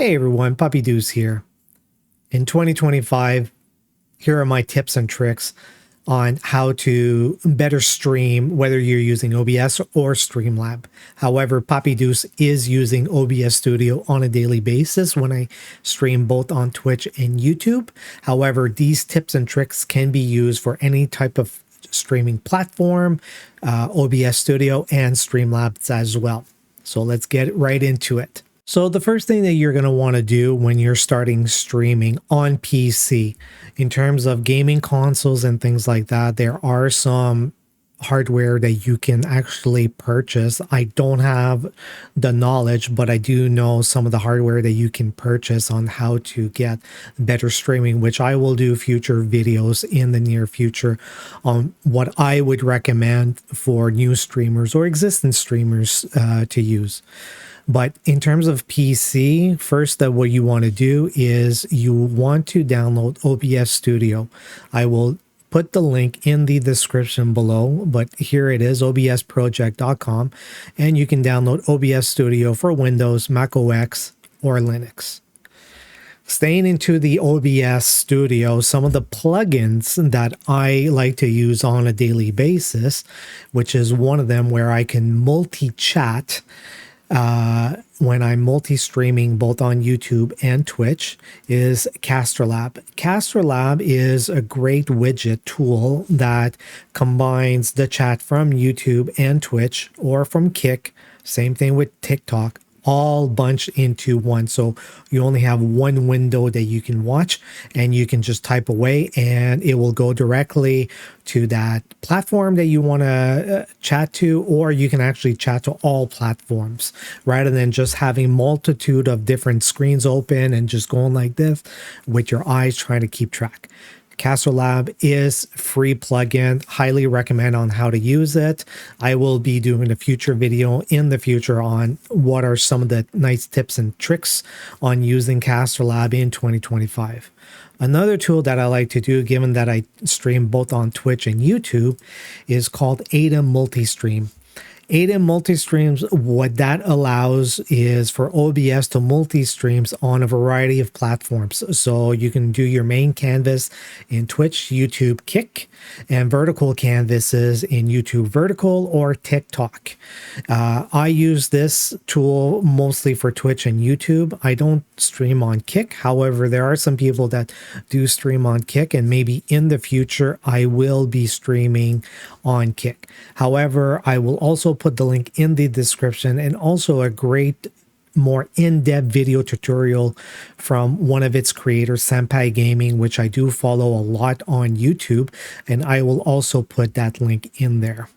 Hey everyone, Puppy Deuce here. In 2025, here are my tips and tricks on how to better stream, whether you're using OBS or Streamlab. However, Puppy Deuce is using OBS Studio on a daily basis when I stream both on Twitch and YouTube. However, these tips and tricks can be used for any type of streaming platform, OBS Studio and Streamlabs as well. So let's get right into it. So the first thing that you're going to want to do when you're starting streaming on PC, in terms of gaming consoles and things like that, there are some hardware that you can actually purchase. I don't have the knowledge, but I do know some of the hardware that you can purchase on how to get better streaming, which I will do future videos in the near future on what I would recommend for new streamers or existing streamers to use. But in terms of PC, first what you want to do is you want to download OBS Studio. I will put the link in the description below, but here it is, obsproject.com, and you can download OBS Studio for Windows, Mac OS, or Linux. Staying into the OBS Studio, some of the plugins that I like to use on a daily basis, which is one of them where I can multi-chat when I'm multi-streaming both on YouTube and Twitch, is CasterLab. CasterLab is a great widget tool that combines the chat from YouTube and Twitch, or from Kick, same thing with TikTok, all bunched into one. So you only have one window that you can watch, and you can just type away and it will go directly to that platform that you want to chat to, or you can actually chat to all platforms rather than just having multitude of different screens open and just going like this with your eyes trying to keep track. CasterLab is free plugin. Highly recommend on how to use it. I will be doing a future video in the future on what are some of the nice tips and tricks on using CasterLab in 2025. Another tool that I like to do, given that I stream both on Twitch and YouTube, is called ADEM Multistream. ADEM Multistreams, what that allows is for OBS to multi-streams on a variety of platforms. So you can do your main canvas in Twitch, YouTube, Kick, and vertical canvases in YouTube Vertical or TikTok. I use this tool mostly for Twitch and YouTube. I don't stream on Kick. However, there are some people that do stream on Kick, and maybe in the future I will be streaming on Kick. However, I will also put the link in the description, and also a great more in-depth video tutorial from one of its creators, Senpai Gaming, which I do follow a lot on YouTube, and I will also put that link in there.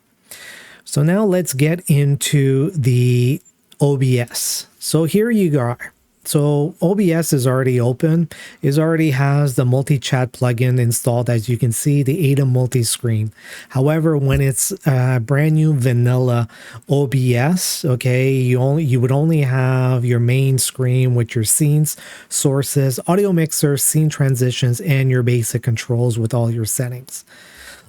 So now let's get into the OBS. So here you are. So OBS is already open. It already has the multi-chat plugin installed, as you can see, the ADEM multi-screen. However, when it's brand new vanilla OBS, okay, you would only have your main screen with your scenes, sources, audio mixer, scene transitions, and your basic controls with all your settings.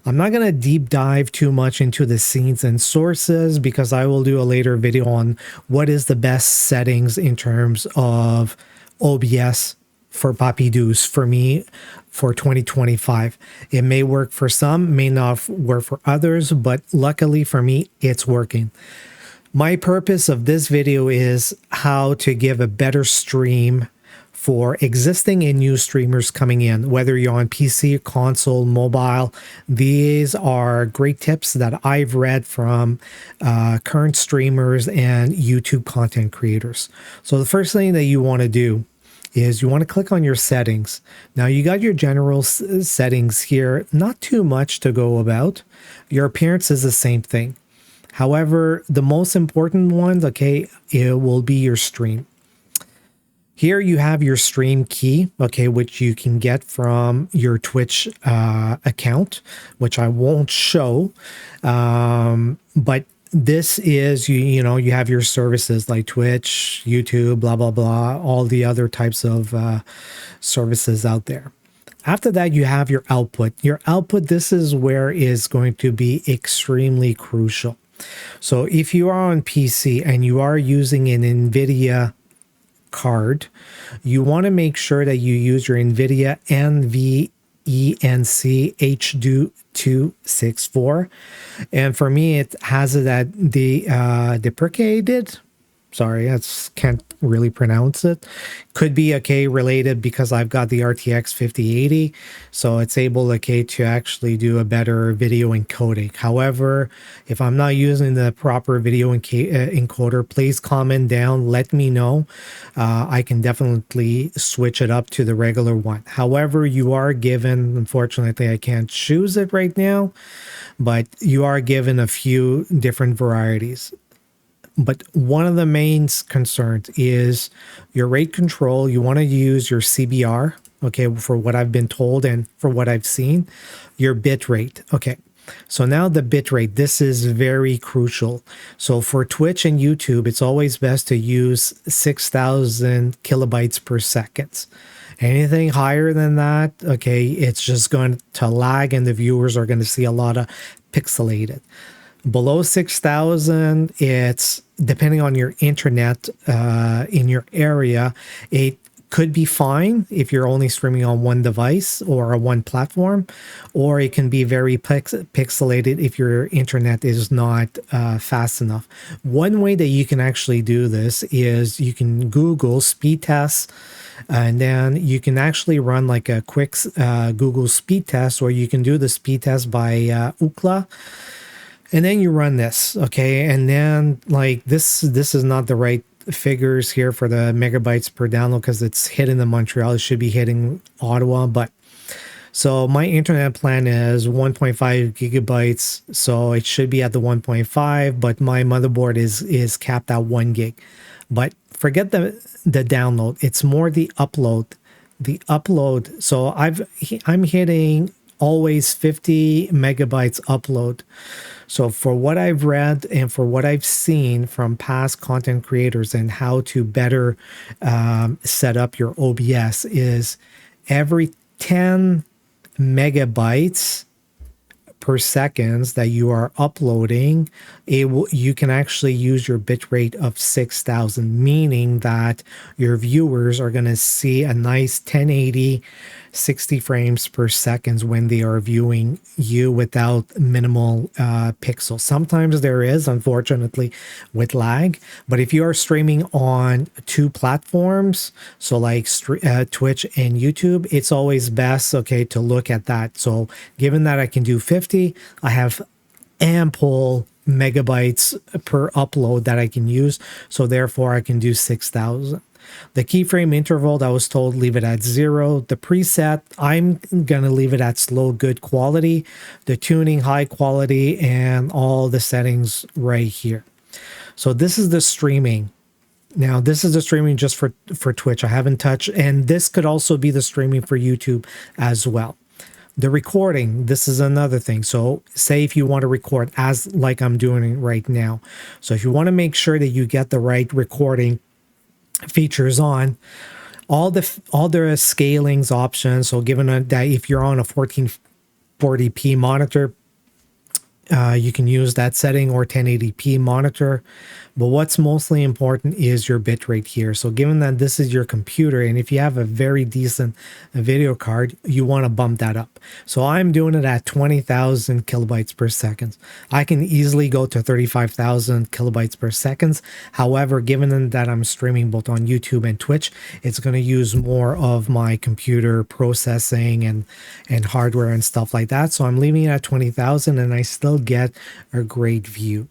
I'm not going to deep dive too much into the scenes and sources, because I will do a later video on what is the best settings in terms of OBS for Puppy Deuce for me for 2025. It may work for some, may not work for others, but luckily for me, it's working. My purpose of this video is how to give a better stream for existing and new streamers coming in, whether you're on PC, console, mobile. These are great tips that I've read from current streamers and YouTube content creators. So the first thing that you want to do is you want to click on your settings. Now you got your general settings here, not too much to go about. Your appearance is the same thing. However, the most important ones, okay, it will be your stream. Here you have your stream key, okay, which you can get from your Twitch account, which I won't show. But this is, you know, you have your services like Twitch, YouTube, blah, blah, blah, all the other types of services out there. After that, you have your output. Your output, this is where is going to be extremely crucial. So if you are on PC and you are using an NVIDIA card, you want to make sure that you use your NVIDIA NVENC H264. And for me, it has it at the deprecated. Sorry, I can't really pronounce it. Could be okay related because I've got the RTX 5080, so it's able okay to actually do a better video encoding. However, if I'm not using the proper video encoder, please comment down, let me know. I can definitely switch it up to the regular one. However, you are given, unfortunately I can't choose it right now, but you are given a few different varieties. But one of the main concerns is your rate control. You want to use your CBR, okay, for what I've been told and for what I've seen, your bit rate. Okay, so now the bit rate, this is very crucial. So for Twitch and YouTube, it's always best to use 6,000 kilobytes per second. Anything higher than that, okay, it's just going to lag and the viewers are going to see a lot of pixelated. Below 6,000, it's depending on your internet in your area, it could be fine if you're only streaming on one device or a one platform, or it can be very pixelated if your internet is not fast enough. One way that you can actually do this is you can Google speed tests, and then you can actually run like a quick Google speed test, or you can do the speed test by Ookla. And then you run this, okay? And then like this is not the right figures here for the megabytes per download because it's hitting the Montreal. It should be hitting Ottawa, but so my internet plan is 1.5 gigabytes, so it should be at the 1.5, but my motherboard is capped at 1 gig. But forget the download. It's more the upload. The upload. So I'm hitting always 50 megabytes upload. So for what I've read and for what I've seen from past content creators and how to better set up your OBS is every 10 megabytes per seconds that you are uploading, you can actually use your bitrate of 6,000, meaning that your viewers are going to see a nice 1080 60 frames per second when they are viewing you without minimal pixels. Sometimes there is, unfortunately, with lag, but if you are streaming on two platforms, so like Twitch and YouTube, it's always best, okay, to look at that. So given that I can do 50, I have ample megabytes per upload that I can use, so therefore I can do 6,000. The keyframe interval, I was told leave it at 0. The preset, I'm gonna leave it at slow good quality. The tuning high quality, and all the settings right here. So this is the streaming. Now this is the streaming just for Twitch. I haven't touched, and this could also be the streaming for YouTube as well. The recording, this is another thing. So say if you want to record as like I'm doing right now. So if you want to make sure that you get the right recording features on, all the scalings options. So given that if you're on a 1440p monitor, you can use that setting, or 1080p monitor. But what's mostly important is your bitrate here. So given that this is your computer, and if you have a very decent video card, you want to bump that up. So I'm doing it at 20,000 kilobytes per second. I can easily go to 35,000 kilobytes per second. However, given that I'm streaming both on YouTube and Twitch, it's going to use more of my computer processing and hardware and stuff like that. So I'm leaving it at 20,000, and I still get a great view.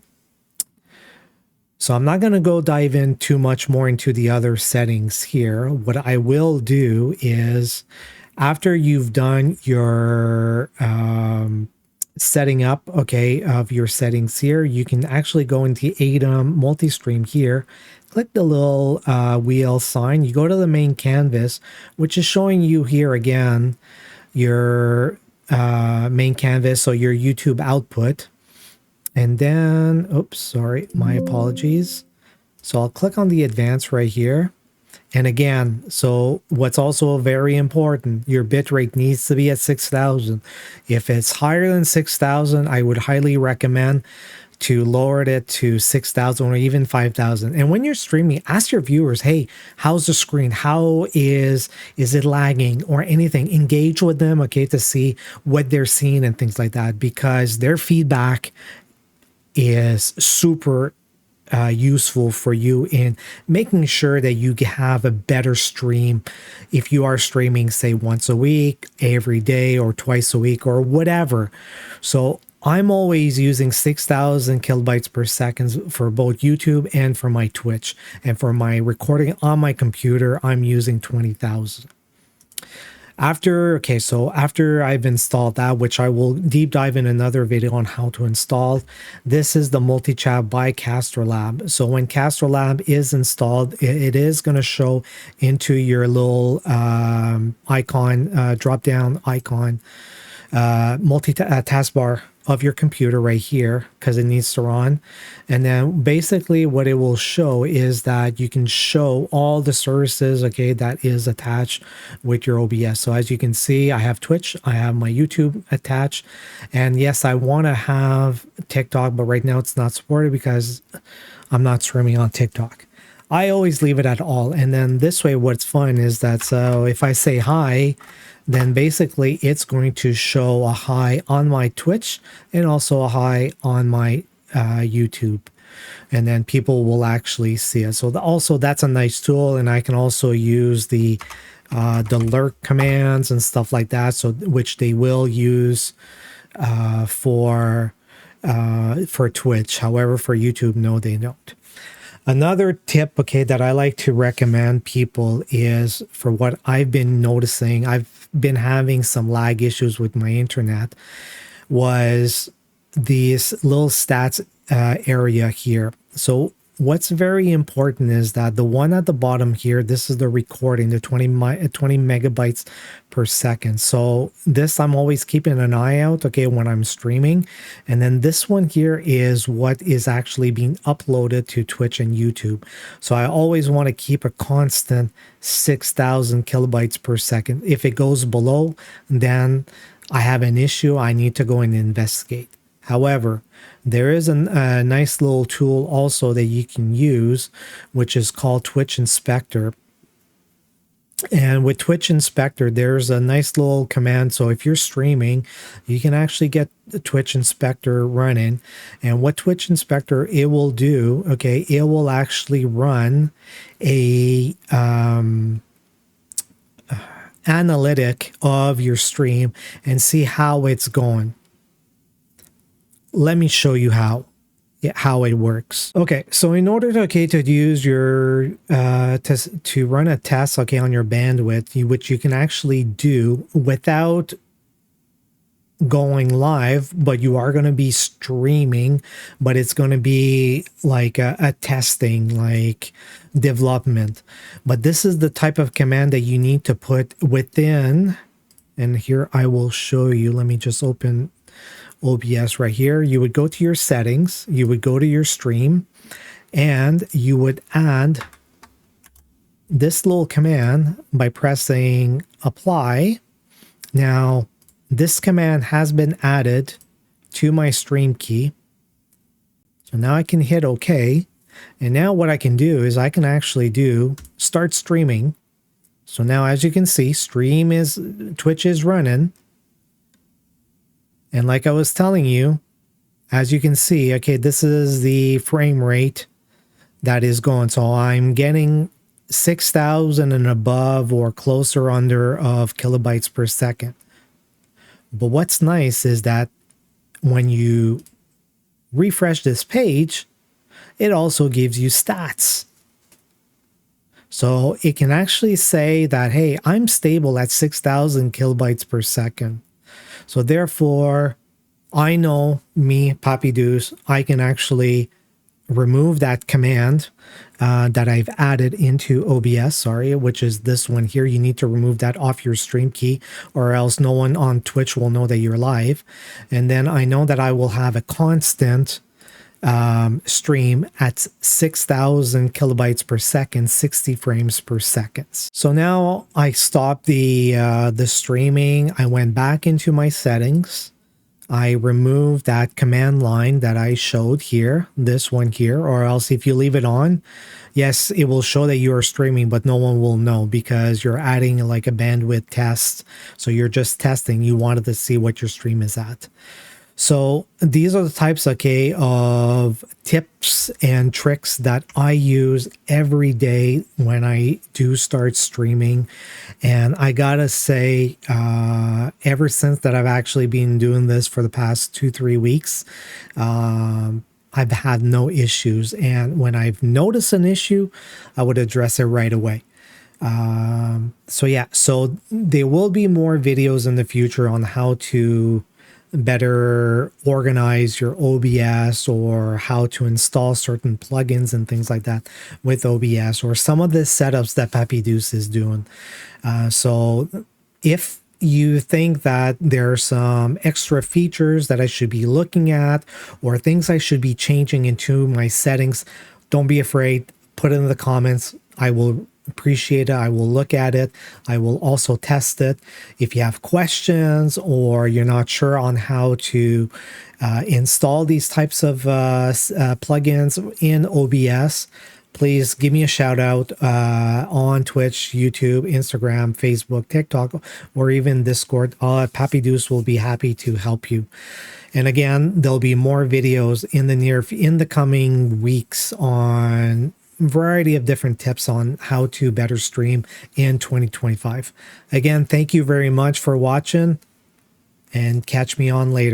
So I'm not going to go dive in too much more into the other settings here. What I will do is, after you've done your setting up, okay, of your settings here, you can actually go into ADEM multi-stream here, click the little wheel sign, you go to the main canvas, which is showing you here again your main canvas, so your YouTube output. And then, oops, sorry, my apologies. So I'll click on the advanced right here. And again, so what's also very important, your bitrate needs to be at 6,000. If it's higher than 6,000, I would highly recommend to lower it to 6,000 or even 5,000. And when you're streaming, ask your viewers, hey, how's the screen? How is it lagging or anything? Engage with them, okay, to see what they're seeing and things like that, because their feedback is super useful for you in making sure that you have a better stream if you are streaming, say, once a week, every day, or twice a week, or whatever. So I'm always using 6,000 kilobytes per second for both YouTube and for my Twitch. And for my recording on my computer, I'm using 20,000. After I've installed that, which I will deep dive in another video on how to install, this is the multi-chat by CastroLab. So when CastroLab is installed, it is going to show into your little icon, drop down icon, taskbar of your computer right here, because it needs to run. And then basically what it will show is that you can show all the services, okay, that is attached with your OBS. So as you can see, I have Twitch, I have my YouTube attached, and yes, I want to have TikTok, but right now it's not supported because I'm not streaming on TikTok. I always leave it at all. And then this way, what's fun is that, so if I say hi, then basically it's going to show a hi on my Twitch and also a hi on my YouTube. And then people will actually see it. So also that's a nice tool. And I can also use the lurk commands and stuff like that, so which they will use for Twitch. However, for YouTube, no, they don't. Another tip, okay, that I like to recommend people is, for what I've been noticing, I've been having some lag issues with my internet, was this little stats area here. So what's very important is that the one at the bottom here, this is the recording, the 20 megabytes per second. So this, I'm always keeping an eye out, okay, when I'm streaming. And then this one here is what is actually being uploaded to Twitch and YouTube. So I always want to keep a constant 6,000 kilobytes per second. If it goes below, then I have an issue. I need to go and investigate. However, there is a nice little tool also that you can use, which is called Twitch Inspector. And with Twitch Inspector, there's a nice little command. So if you're streaming, you can actually get the Twitch Inspector running. And what Twitch Inspector, it will do, okay, it will actually run a analytic of your stream and see how it's going. Let me show you how it works. Okay, so in order to use your to run a test, okay, on your bandwidth, which you can actually do without going live, but you are going to be streaming, but it's going to be like a testing, like development. But this is the type of command that you need to put within, and here I will show you. Let me just open OBS right here. You would go to your settings, you would go to your stream, and you would add this little command by pressing apply. Now, this command has been added to my stream key. So now I can hit OK. And now what I can do is I can actually do start streaming. So now, as you can see, Twitch is running. And like I was telling you, as you can see, okay, this is the frame rate that is going. So I'm getting 6,000 and above or closer under of kilobytes per second. But what's nice is that when you refresh this page, it also gives you stats. So it can actually say that, hey, I'm stable at 6,000 kilobytes per second. So therefore, I know, me, Papi Deuce, I can actually remove that command that I've added into OBS, which is this one here. You need to remove that off your stream key, or else no one on Twitch will know that you're live. And then I know that I will have a constant stream at 6,000 kilobytes per second, 60 frames per second. So now I stopped the streaming. I went back into my settings. I remove that command line that I showed here, this one here, or else if you leave it on, yes, it will show that you are streaming, but no one will know because you're adding like a bandwidth test. So you're just testing. You wanted to see what your stream is at. So these are the types, okay, of tips and tricks that I use every day when I do start streaming. And I gotta say, ever since that I've actually been doing this for the past 2-3 weeks, I've had no issues. And when I've noticed an issue, I would address it right away. So yeah, so there will be more videos in the future on how to better organize your OBS or how to install certain plugins and things like that with OBS, or some of the setups that Pappy Deuce is doing. So if you think that there are some extra features that I should be looking at or things I should be changing into my settings, don't be afraid. Put it in the comments. I will appreciate it. I will look at it. I will also test it. If you have questions or you're not sure on how to install these types of plugins in OBS, please give me a shout out on Twitch, YouTube, Instagram, Facebook, TikTok, or even Discord. Pappy Deuce will be happy to help you. And again, there'll be more videos in the coming weeks on variety of different tips on how to better stream in 2025. Again, thank you very much for watching, and catch me on later.